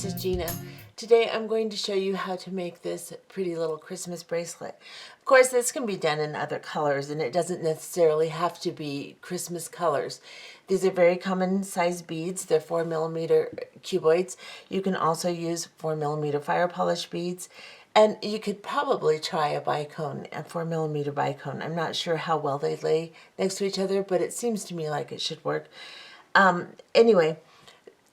is Gina. Today I'm going to show you how to make this pretty little Christmas bracelet. Of course, this can be done in other colors and it doesn't necessarily have to be Christmas colors. These are very common size beads. They're 4mm cuboids. You can also use 4mm fire polish beads. And you could probably try a bicone, a 4mm bicone. I'm not sure how well they lay next to each other, but it seems to me like it should work. Anyway,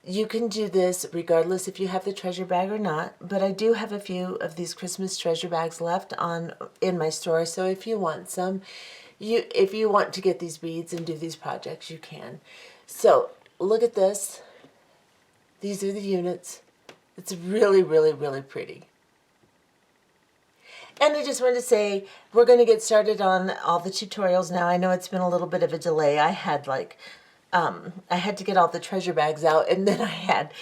you can do this regardless if you have the treasure bag or not, but I do have a few of these Christmas treasure bags left in my store, so if you want some, if you want to get these beads and do these projects, you can. So, look at this. These are the units. It's really, really, really pretty. And I just wanted to say, we're going to get started on all the tutorials now. I know it's been a little bit of a delay. I had to get all the treasure bags out, and then I had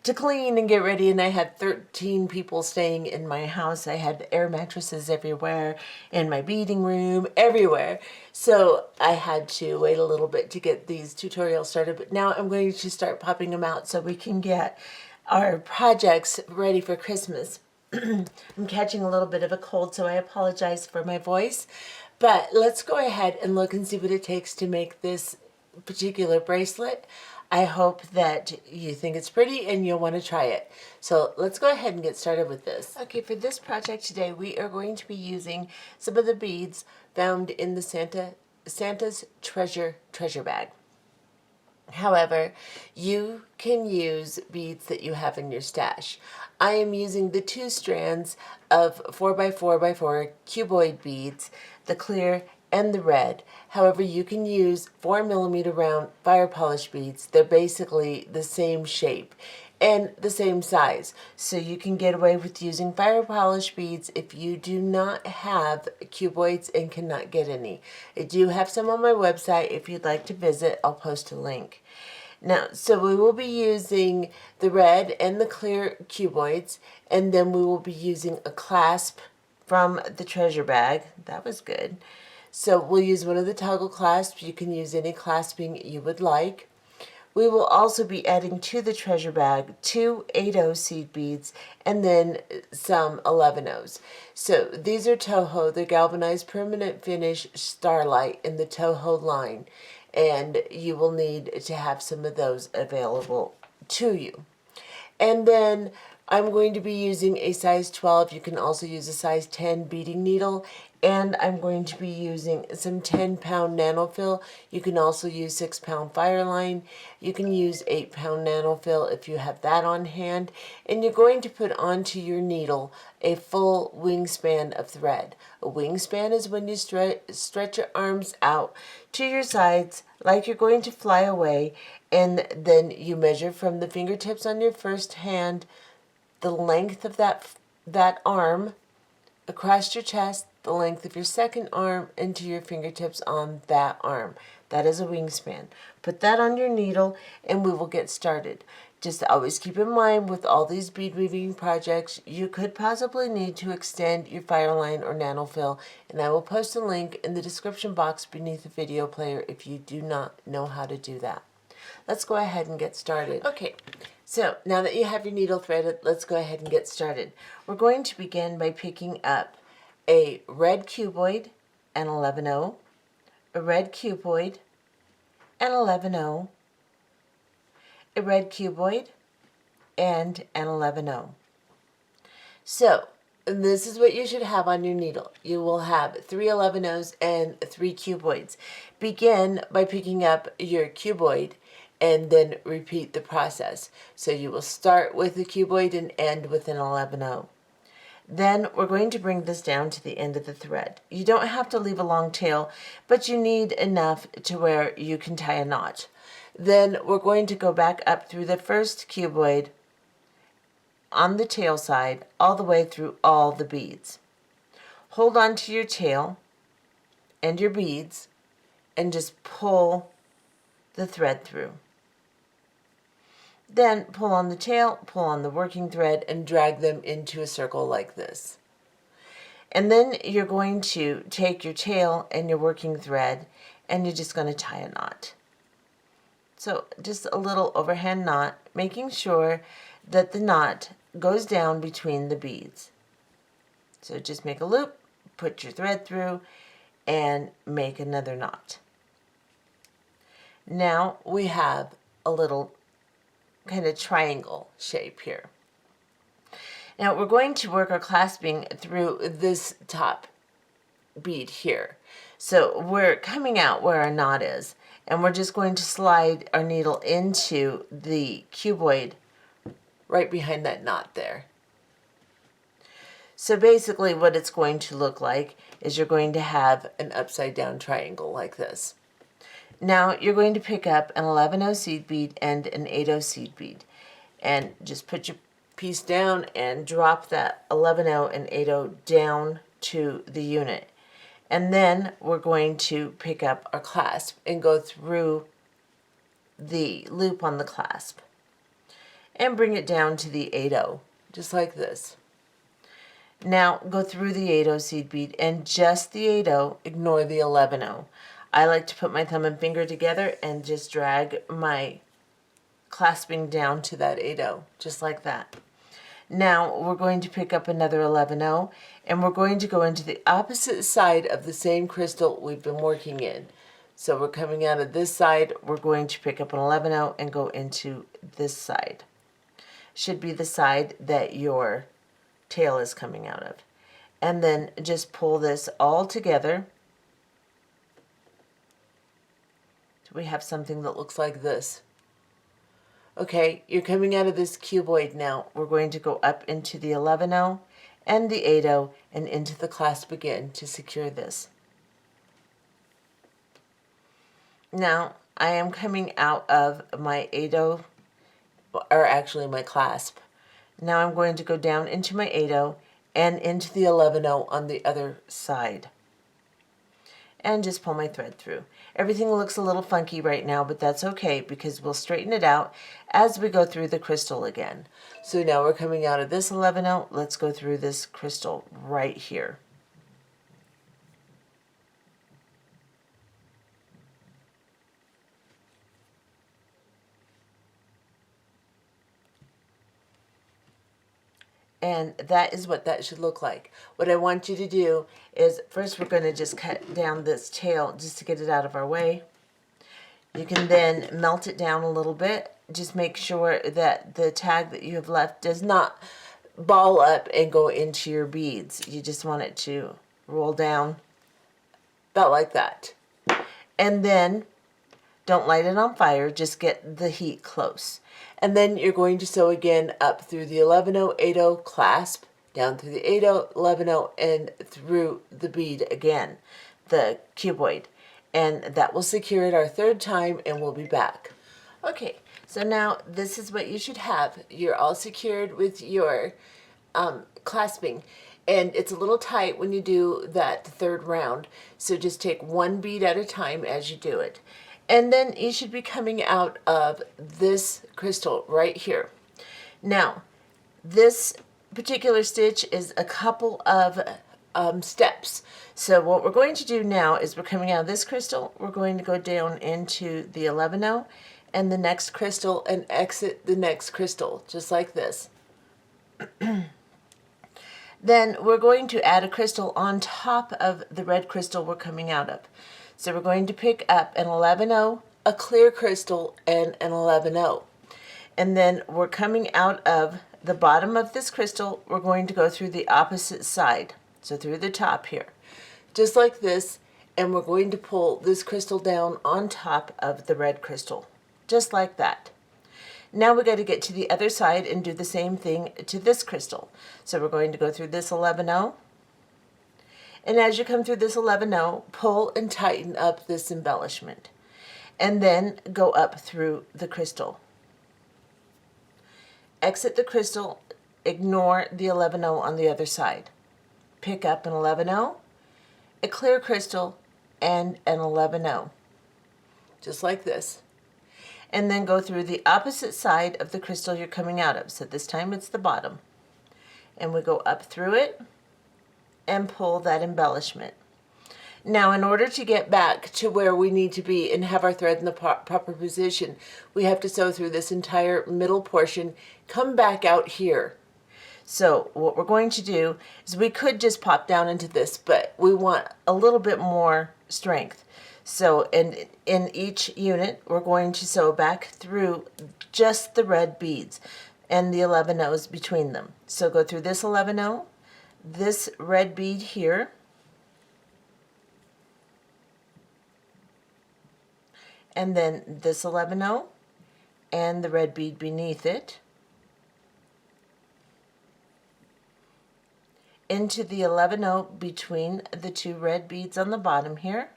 to clean and get ready, and I had 13 people staying in my house. I had air mattresses everywhere, in my beading room, everywhere. So I had to wait a little bit to get these tutorials started, but now I'm going to start popping them out so we can get our projects ready for Christmas. I'm catching a little bit of a cold, so I apologize for my voice. But let's go ahead and look and see what it takes to make this particular bracelet. I hope that you think it's pretty and you'll want to try it. So let's go ahead and get started with this. Okay, for this project today, we are going to be using some of the beads found in the Santa's treasure bag. However, you can use beads that you have in your stash. I am using the 2 strands of 4x4x4 cuboid beads, the clear and the red. However, you can use 4mm round fire polish beads. They're basically the same shape and the same size. So you can get away with using fire polish beads if you do not have cuboids and cannot get any. I do have some on my website. If you'd like to visit, I'll post a link. Now, so we will be using the red and the clear cuboids, and then we will be using a clasp from the treasure bag. That was good. So we'll use one of the toggle clasps. You can use any clasping you would like. We will also be adding to the treasure bag 2 8/0 seed beads and then some 11/0s. So these are Toho, the galvanized permanent finish starlight in the Toho line. And you will need to have some of those available to you. And then I'm going to be using a size 12. You can also use a size 10 beading needle. And I'm going to be using some 10-pound Nanofil. You can also use 6-pound Fireline. You can use 8-pound Nanofil if you have that on hand. And you're going to put onto your needle a full wingspan of thread. A wingspan is when you stretch your arms out to your sides like you're going to fly away. And then you measure from the fingertips on your first hand the length of that arm across your chest, the length of your second arm into your fingertips on that arm. That is a wingspan. Put that on your needle and we will get started. Just always keep in mind with all these bead weaving projects, you could possibly need to extend your Fireline or Nanofil, and I will post a link in the description box beneath the video player if you do not know how to do that. Let's go ahead and get started. Okay, so now that you have your needle threaded, let's go ahead and get started. We're going to begin by picking up a red cuboid and 11/0, a red cuboid and 11/0, a red cuboid and an 11/0. So this is what you should have on your needle. You will have 3 11/0s and 3 cuboids. Begin by picking up your cuboid and then repeat the process. So you will start with the cuboid and end with an 11/0. Then we're going to bring this down to the end of the thread. You don't have to leave a long tail, but you need enough to where you can tie a knot. Then we're going to go back up through the first cuboid on the tail side all the way through all the beads. Hold on to your tail and your beads and just pull the thread through. Then pull on the tail, pull on the working thread, and drag them into a circle like this. And then you're going to take your tail and your working thread and you're just going to tie a knot. So just a little overhand knot, making sure that the knot goes down between the beads. So just make a loop, put your thread through, and make another knot. Now we have a little kind of triangle shape here. Now we're going to work our clasping through this top bead here. So we're coming out where our knot is, and we're just going to slide our needle into the cuboid right behind that knot there. So basically what it's going to look like is you're going to have an upside down triangle like this. Now you're going to pick up an 11-0 seed bead and an 8-0 seed bead, and just put your piece down and drop that 11-0 and 8-0 down to the unit. And then we're going to pick up our clasp and go through the loop on the clasp and bring it down to the 8-0, just like this. Now go through the 8-0 seed bead and just the 8-0, ignore the 11-0. I like to put my thumb and finger together and just drag my clasping down to that 8-0, just like that. Now we're going to pick up another 11-0, and we're going to go into the opposite side of the same crystal we've been working in. So we're coming out of this side, we're going to pick up an 11-0 and go into this side. Should be the side that your tail is coming out of. And then just pull this all together. So we have something that looks like this. Okay, you're coming out of this cuboid now. We're going to go up into the 11-0 and the 8-0 and into the clasp again to secure this. Now I am coming out of my 8-0, or actually my clasp. Now I'm going to go down into my 8-0 and into the 11-0 on the other side. And just pull my thread through. Everything looks a little funky right now, but that's okay because we'll straighten it out as we go through the crystal again. So now we're coming out of this 11-0. Let's go through this crystal right here. And that is what that should look like. What I want you to do is, first we're going to just cut down this tail just to get it out of our way. You can then melt it down a little bit. Just make sure that the tag that you have left does not ball up and go into your beads. You just want it to roll down about like that. And then don't light it on fire, just get the heat close. And then you're going to sew again up through the 11-0, 8-0 clasp, down through the 8-0, 11-0, and through the bead again, the cuboid. And that will secure it our third time, and we'll be back. Okay, so now this is what you should have. You're all secured with your clasping. And it's a little tight when you do that third round, so just take one bead at a time as you do it. And then you should be coming out of this crystal right here. Now, this particular stitch is a couple of steps. So what we're going to do now is we're coming out of this crystal, we're going to go down into the 11-0 and the next crystal and exit the next crystal, just like this. Then we're going to add a crystal on top of the red crystal we're coming out of. So we're going to pick up an 11-0, a clear crystal, and an 11-0. And then we're coming out of the bottom of this crystal, we're going to go through the opposite side. So through the top here, just like this, and we're going to pull this crystal down on top of the red crystal, just like that. Now we got to get to the other side and do the same thing to this crystal. So we're going to go through this 11-0. And as you come through this 11-0, pull and tighten up this embellishment. And then go up through the crystal. Exit the crystal, ignore the 11-0 on the other side. Pick up an 11-0, a clear crystal, and an 11-0. Just like this. And then go through the opposite side of the crystal you're coming out of. So this time it's the bottom. And we go up through it and pull that embellishment. Now, in order to get back to where we need to be and have our thread in the proper position, we have to sew through this entire middle portion, come back out here. So what we're going to do is we could just pop down into this, but we want a little bit more strength. So in each unit, we're going to sew back through just the red beads and the 11 O's between them. So go through this 11 O, this red bead here, and then this 11 O and the red bead beneath it, into the 11 O between the two red beads on the bottom here,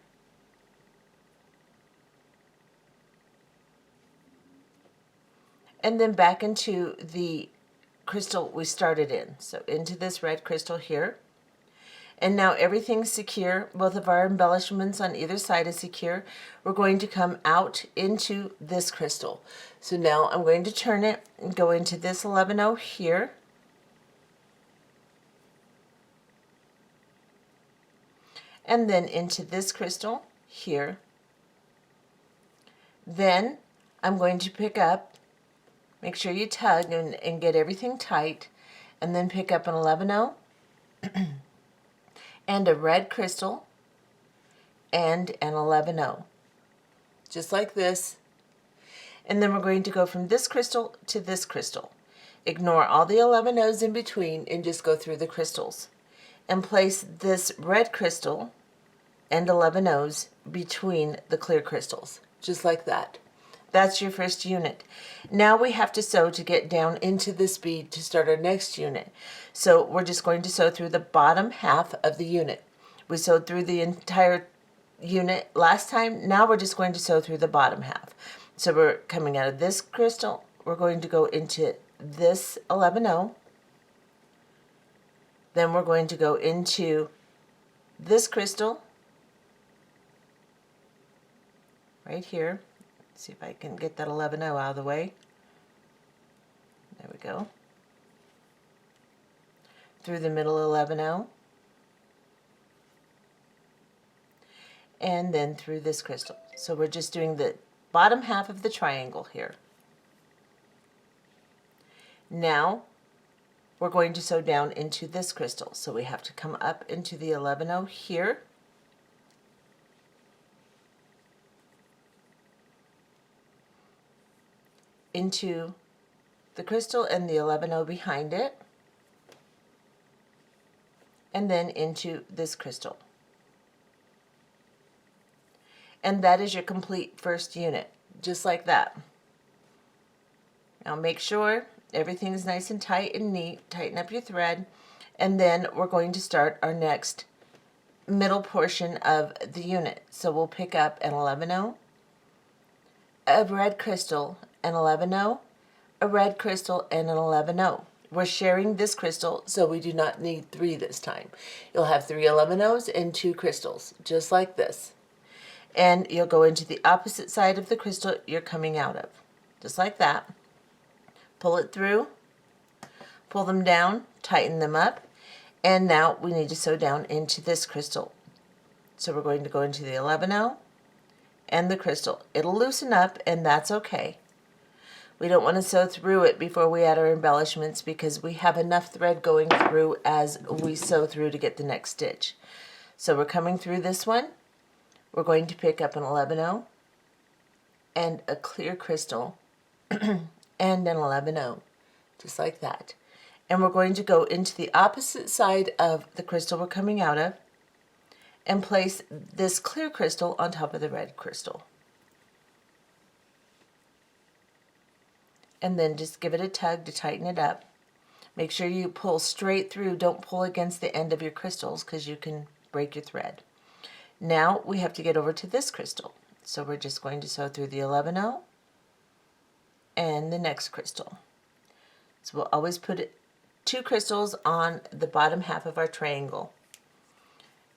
and then back into the crystal we started in. So into this red crystal here. And now everything's secure. Both of our embellishments on either side is secure. We're going to come out into this crystal. So now I'm going to turn it and go into this 11 O here. And then into this crystal here. Then I'm going to pick up, make sure you tug and get everything tight, and then pick up an 11 O and a red crystal and an 11 O, just like this. And then we're going to go from this crystal to this crystal. Ignore all the 11 O's in between and just go through the crystals. And place this red crystal and 11 O's between the clear crystals, just like that. That's your first unit. Now we have to sew to get down into this bead to start our next unit. So we're just going to sew through the bottom half of the unit. We sewed through the entire unit last time. Now we're just going to sew through the bottom half. So we're coming out of this crystal. We're going to go into this 11 O. Then we're going to go into this crystal right here. See if I can get that 11 O out of the way. There we go. Through the middle 11 O. And then through this crystal. So we're just doing the bottom half of the triangle here. Now we're going to sew down into this crystal. So we have to come up into the 11 O here. Into the crystal and the 11 O behind it, and then into this crystal. And that is your complete first unit, just like that. Now make sure everything is nice and tight and neat. Tighten up your thread, and then we're going to start our next middle portion of the unit. So we'll pick up an 11 O, a red crystal, an 11 O, a red crystal, and an 11 O. We're sharing this crystal, so we do not need 3 this time. You'll have 3 11 O's and 2 crystals, just like this. And you'll go into the opposite side of the crystal you're coming out of, just like that. Pull it through, pull them down, tighten them up, and now we need to sew down into this crystal. So we're going to go into the 11 O and the crystal. It'll loosen up, and that's okay. We don't want to sew through it before we add our embellishments because we have enough thread going through as we sew through to get the next stitch. So we're coming through this one. We're going to pick up an 11 O and a clear crystal and an 11 O, just like that. And we're going to go into the opposite side of the crystal we're coming out of and place this clear crystal on top of the red crystal. And then just give it a tug to tighten it up. Make sure you pull straight through. Don't pull against the end of your crystals because you can break your thread. Now we have to get over to this crystal. So we're just going to sew through the 11 O and the next crystal. So we'll always put 2 crystals on the bottom half of our triangle.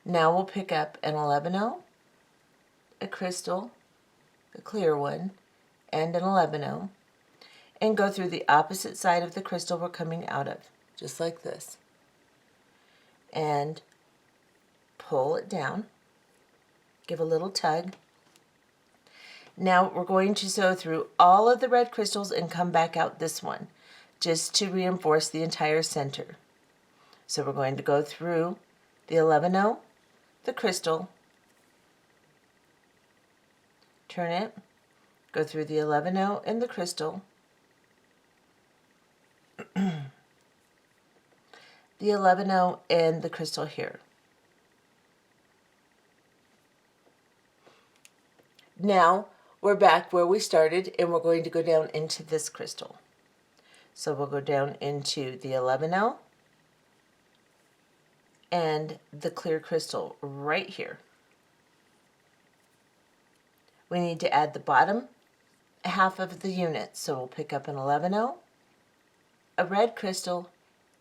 Now we'll pick up an 11 O, a crystal, a clear one, and an 11 O, and go through the opposite side of the crystal we're coming out of, just like this. And pull it down, give a little tug. Now we're going to sew through all of the red crystals and come back out this one, just to reinforce the entire center. So we're going to go through the 11-0, the crystal, turn it, go through the 11-0 and the crystal, the 11-0 and the crystal here. Now we're back where we started and we're going to go down into this crystal. So we'll go down into the 11-0 and the clear crystal right here. We need to add the bottom half of the unit, so we'll pick up an 11-0, a red crystal,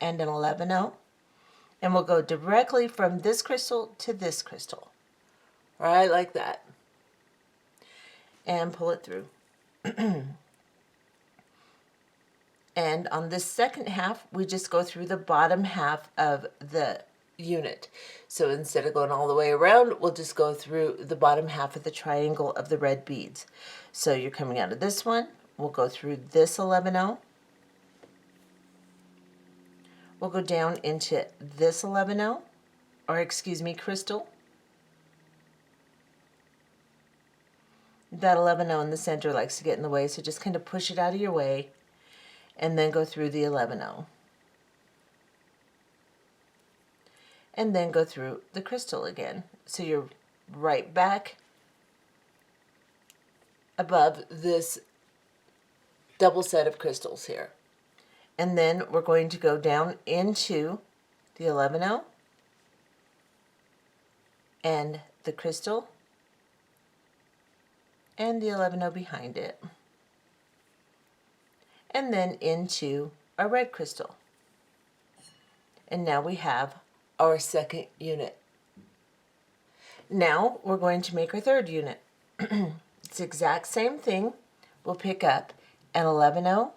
and an 11-0, and we'll go directly from this crystal to this crystal, right like that, and pull it through. And on this second half, we just go through the bottom half of the unit. So instead of going all the way around, we'll just go through the bottom half of the triangle of the red beads. So you're coming out of this one, we'll go through this 11-0, we'll go down into this 11-0, or excuse me, crystal. That 11-0 in the center likes to get in the way, so just kind of push it out of your way, and then go through the 11-0. And then go through the crystal again. So you're right back above this double set of crystals here. And then we're going to go down into the 11-0 and the crystal and the 11-0 behind it. And then into our red crystal. And now we have our second unit. Now we're going to make our third unit. It's the exact same thing. We'll pick up an 11-0,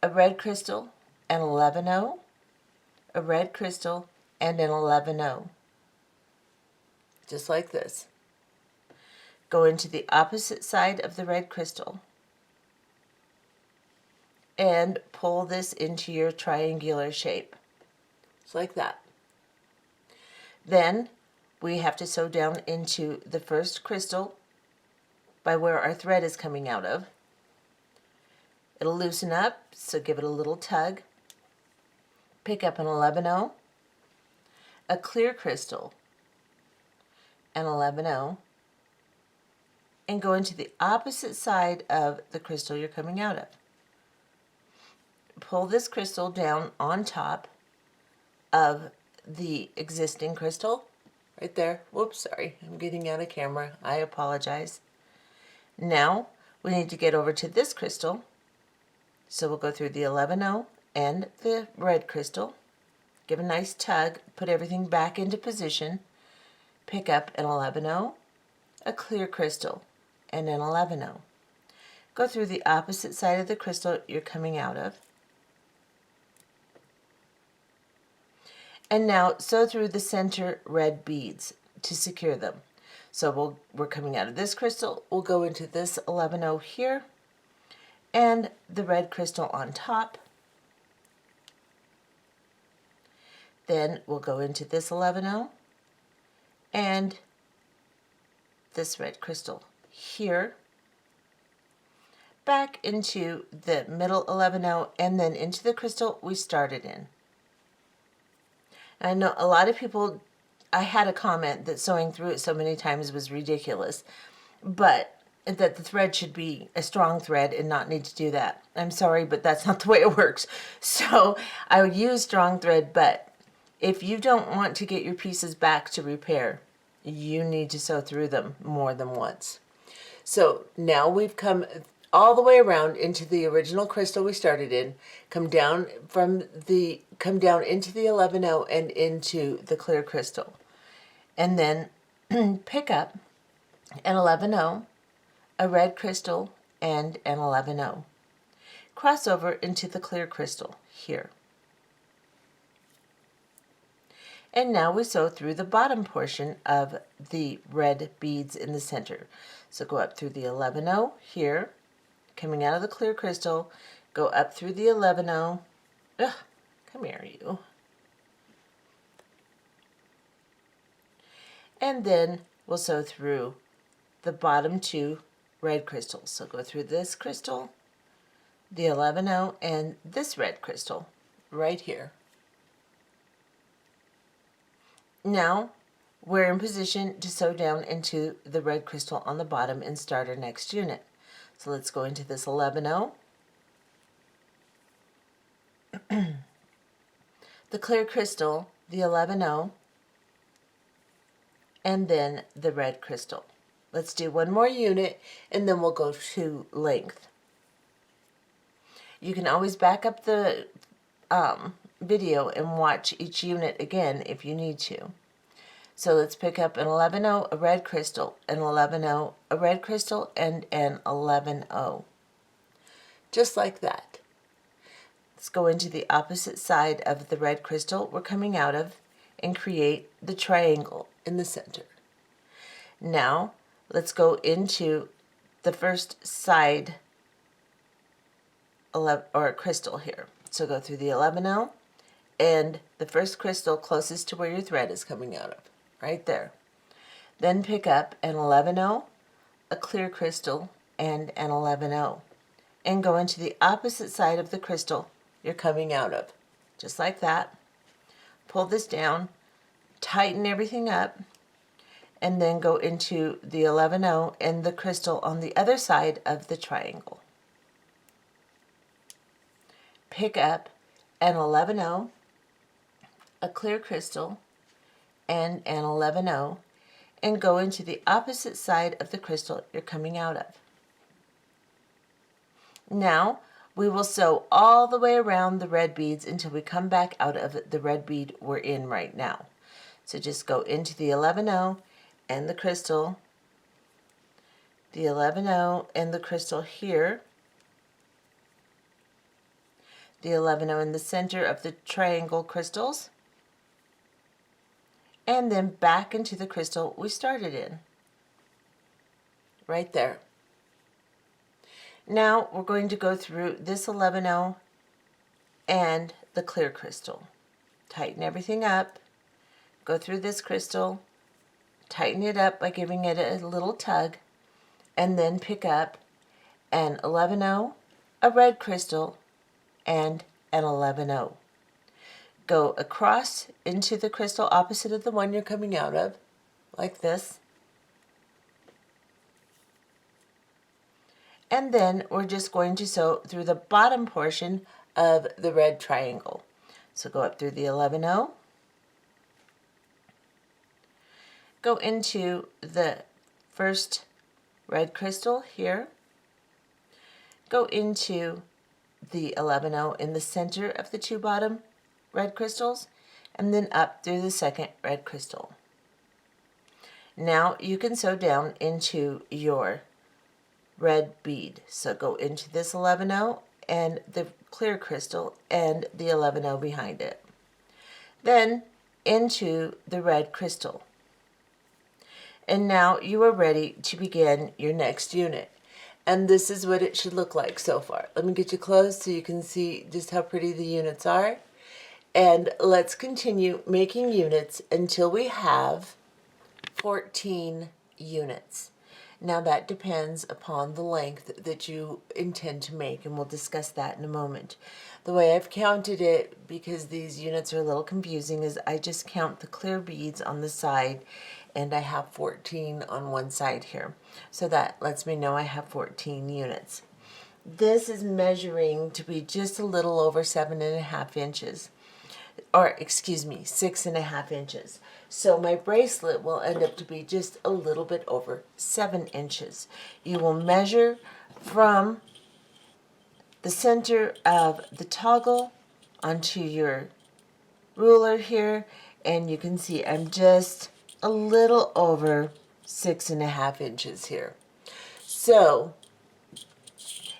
a red crystal, an 11-0, a red crystal, and an 11-0. Just like this. Go into the opposite side of the red crystal and pull this into your triangular shape. Just like that. Then we have to sew down into the first crystal by where our thread is coming out of. It'll loosen up, so give it a little tug. Pick up an 11-0, a clear crystal, an 11-0, and go into the opposite side of the crystal you're coming out of. Pull this crystal down on top of the existing crystal right there. Whoops, sorry, I'm getting out of camera. I apologize. Now we need to get over to this crystal. So we'll go through the 11-0 and the red crystal. Give a nice tug, put everything back into position. Pick up an 11-0, a clear crystal, and an 11-0. Go through the opposite side of the crystal you're coming out of. And now sew through the center red beads to secure them. So we're coming out of this crystal, we'll go into this 11-0 here, and the red crystal on top. Then we'll go into this 11-0 and this red crystal here, back into the middle 11-0, and then into the crystal we started in. I know a lot of people, I had a comment that sewing through it so many times was ridiculous, but that the thread should be a strong thread and not need to do that. I'm sorry, but that's not the way it works. So I would use strong thread, but if you don't want to get your pieces back to repair, you need to sew through them more than once. So now we've come all the way around into the original crystal we started in, come down into the 11-0 and into the clear crystal. And then pick up an 11-0, a red crystal, and an 11-0. Cross over into the clear crystal here. And now we sew through the bottom portion of the red beads in the center. So go up through the 11-0 here, coming out of the clear crystal, go up through the 11-0. Ugh, come here, you. And then we'll sew through the bottom 2 red crystals. So go through this crystal, the 11-0, and this red crystal right here. Now we're in position to sew down into the red crystal on the bottom and start our next unit. So let's go into this 11-0, the clear crystal, the 11-0, and then the red crystal. Let's do one more unit and then we'll go to length. You can always back up the video and watch each unit again if you need to. So let's pick up an 11-0, a red crystal, an 11-0, a red crystal, and an 11-0. Just like that. Let's go into the opposite side of the red crystal we're coming out of and create the triangle in the center. Now let's go into the first side crystal here. So go through the 11-0 and the first crystal closest to where your thread is coming out of, right there. Then pick up an 11-0, a clear crystal, and an 11-0, and go into the opposite side of the crystal you're coming out of, just like that. Pull this down, tighten everything up, and then go into the 11-0 and the crystal on the other side of the triangle. Pick up an 11-0, a clear crystal, and an 11-0, and go into the opposite side of the crystal you're coming out of. Now we will sew all the way around the red beads until we come back out of the red bead we're in right now. So just go into the 11-0 and the crystal, the 11-0 and the crystal here, the 11-0 in the center of the triangle crystals, and then back into the crystal we started in, right there. Now we're going to go through this 11-0 and the clear crystal. Tighten everything up, go through this crystal, tighten it up by giving it a little tug, and then pick up an 11-0, a red crystal, and an 11-0. Go across into the crystal opposite of the one you're coming out of, like this. And then we're just going to sew through the bottom portion of the red triangle. So go up through the 11-0, go into the first red crystal here, go into the 11-0 in the center of the 2 bottom red crystals, and then up through the second red crystal. Now you can sew down into your red bead. So go into this 11-0 and the clear crystal and the 11-0 behind it. Then into the red crystal. And now you are ready to begin your next unit. And this is what it should look like so far. Let me get you close so you can see just how pretty the units are. And let's continue making units until we have 14 units. Now that depends upon the length that you intend to make, and we'll discuss that in a moment. The way I've counted it, because these units are a little confusing, is I just count the clear beads on the side, and I have 14 on one side here. So that lets me know I have 14 units. This is measuring to be just a little over 7.5 inches. Or excuse me, 6.5 inches. So my bracelet will end up to be just a little bit over 7 inches. You will measure from the center of the toggle onto your ruler here, and you can see I'm just a little over 6.5 inches here. So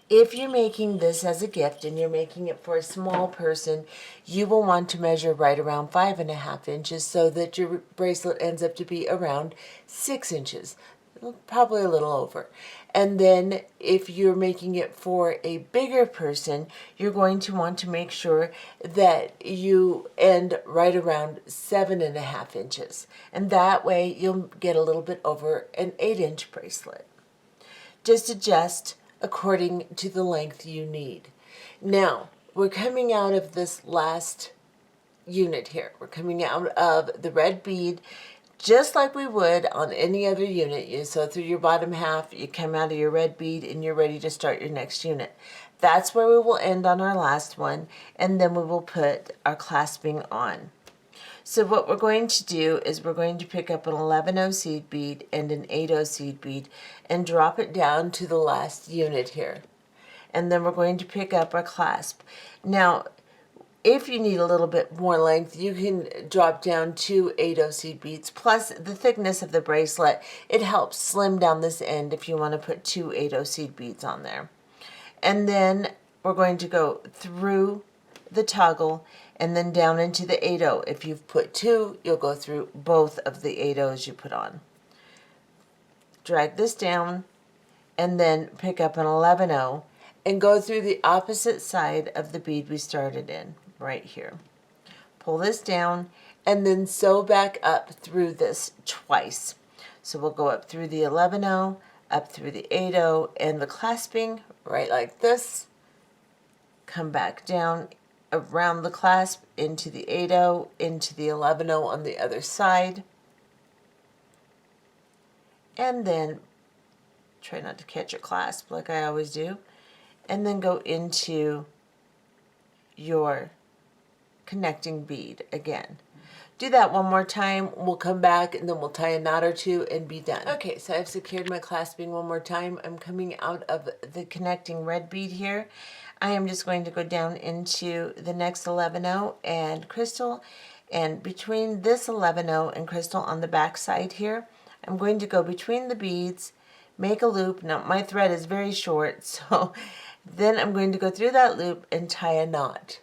If you're making this as a gift and you're making it for a small person, you will want to measure right around 5.5 inches so that your bracelet ends up to be around 6 inches, probably a little over. And then if you're making it for a bigger person, you're going to want to make sure that you end right around 7.5 inches. And that way you'll get a little bit over an 8-inch bracelet. Just adjust according to the length you need. Now, we're coming out of this last unit here. We're coming out of the red bead just like we would on any other unit. You sew through your bottom half, you come out of your red bead, and you're ready to start your next unit. That's where we will end on our last one, and then we will put our clasping on. So what we're going to do is we're going to pick up an 11-0 seed bead and an 8-0 seed bead and drop it down to the last unit here. And then we're going to pick up our clasp. Now, if you need a little bit more length, you can drop down 2 8-0 seed beads. Plus, the thickness of the bracelet, it helps slim down this end if you want to put 2 8-0 seed beads on there. And then we're going to go through the toggle and then down into the 8-0. If you've put 2, you'll go through both of the 8-0s you put on. Drag this down and then pick up an 11-0 and go through the opposite side of the bead we started in, right here. Pull this down and then sew back up through this twice. So we'll go up through the 11-0, up through the 8-0, and the clasping right like this. Come back down around the clasp into the 8-0, into the 11-0 on the other side. And then try not to catch your clasp like I always do. And then go into your connecting bead again. Do that one more time. We'll come back and then we'll tie a knot or two and be done. Okay, so I've secured my clasping one more time. I'm coming out of the connecting red bead here. I am just going to go down into the next 11-0 and crystal, and between this 11-0 and crystal on the back side here, I'm going to go between the beads, make a loop. Now my thread is very short, so then I'm going to go through that loop and tie a knot.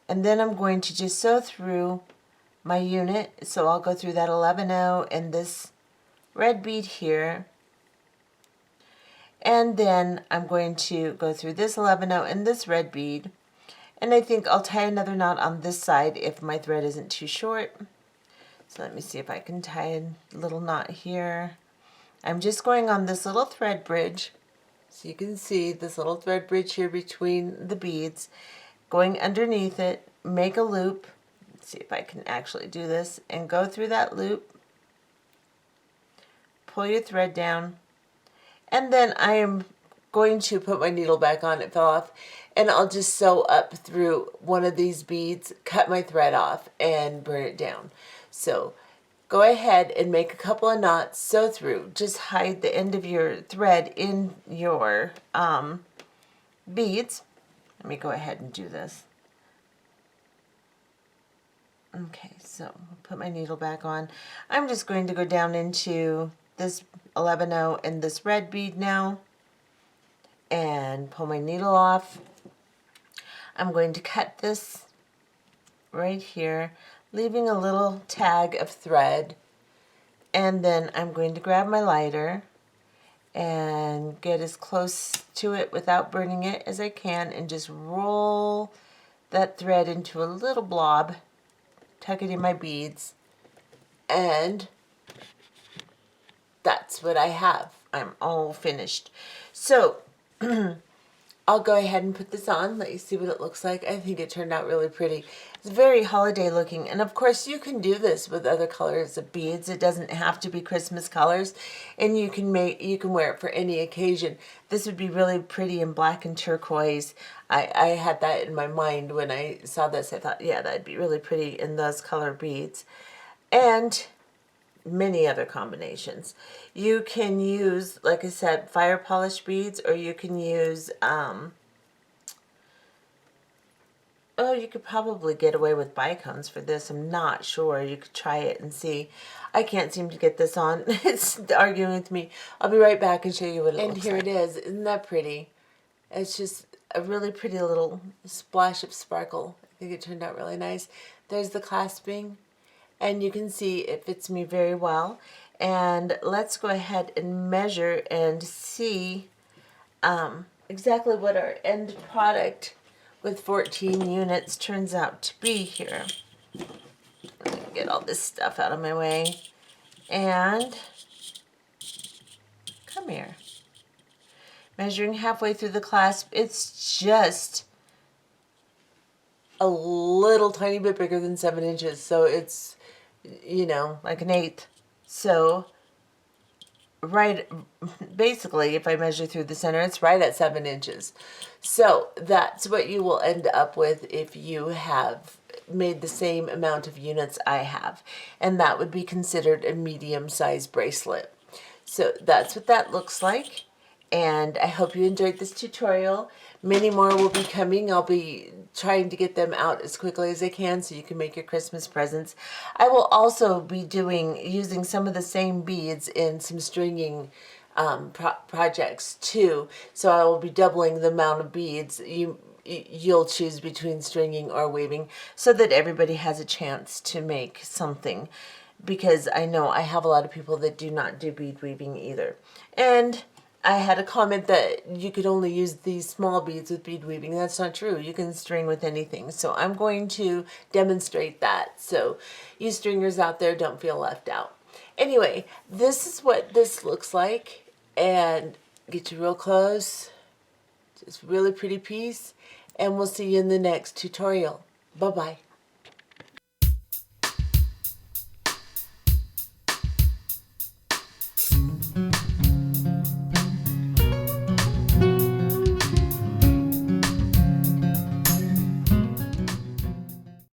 And then I'm going to just sew through my unit. So I'll go through that 11-0 and this red bead here. And then I'm going to go through this 11-0 and this red bead. And I think I'll tie another knot on this side if my thread isn't too short. So let me see if I can tie a little knot here. I'm just going on this little thread bridge. So you can see this little thread bridge here between the beads. Going underneath it, make a loop. Let's see if I can actually do this. And go through that loop. Pull your thread down. And then I am going to put my needle back on. It fell off. And I'll just sew up through one of these beads, cut my thread off, and burn it down. So go ahead and make a couple of knots, sew through. Just hide the end of your thread in your beads. Let me go ahead and do this. Okay, so I'll put my needle back on. I'm just going to go down into this 11-0 and this red bead now and pull my needle off. I'm going to cut this right here, leaving a little tag of thread, and then I'm going to grab my lighter and get as close to it without burning it as I can and just roll that thread into a little blob, tuck it in my beads, and that's what I have. I'm all finished. So I'll go ahead and put this on, let you see what it looks like. I think it turned out really pretty. It's very holiday looking, and of course you can do this with other colors of beads. It doesn't have to be Christmas colors, and you can wear it for any occasion. This would be really pretty in black and turquoise. I had that in my mind when I saw this. I thought, yeah, that'd be really pretty in those color beads. And many other combinations. You can use, like I said, fire polish beads, or you can use, oh, you could probably get away with bicones for this. I'm not sure. You could try it and see. I can't seem to get this on. It's arguing with me. I'll be right back and show you what it looks like. And here it is. Isn't that pretty? It's just a really pretty little splash of sparkle. I think it turned out really nice. There's the clasping, and you can see it fits me very well. And let's go ahead and measure and see exactly what our end product with 14 units turns out to be here. Get all this stuff out of my way. And come here. Measuring halfway through the clasp, it's just a little tiny bit bigger than 7 inches. So it's, you know, like an eighth. So right, basically, if I measure through the center, it's right at 7 inches. So that's what you will end up with if you have made the same amount of units I have. And that would be considered a medium-sized bracelet. So that's what that looks like. And I hope you enjoyed this tutorial. Many more will be coming. I'll be trying to get them out as quickly as I can so you can make your Christmas presents. I will also be using some of the same beads in some stringing projects too. So I will be doubling the amount of beads. You'll choose between stringing or weaving so that everybody has a chance to make something, because I know I have a lot of people that do not do bead weaving either. And I had a comment that you could only use these small beads with bead weaving. That's not true. You can string with anything. So I'm going to demonstrate that. So you stringers out there, don't feel left out. Anyway, this is what this looks like. And get you real close. Just really pretty piece. And we'll see you in the next tutorial. Bye-bye.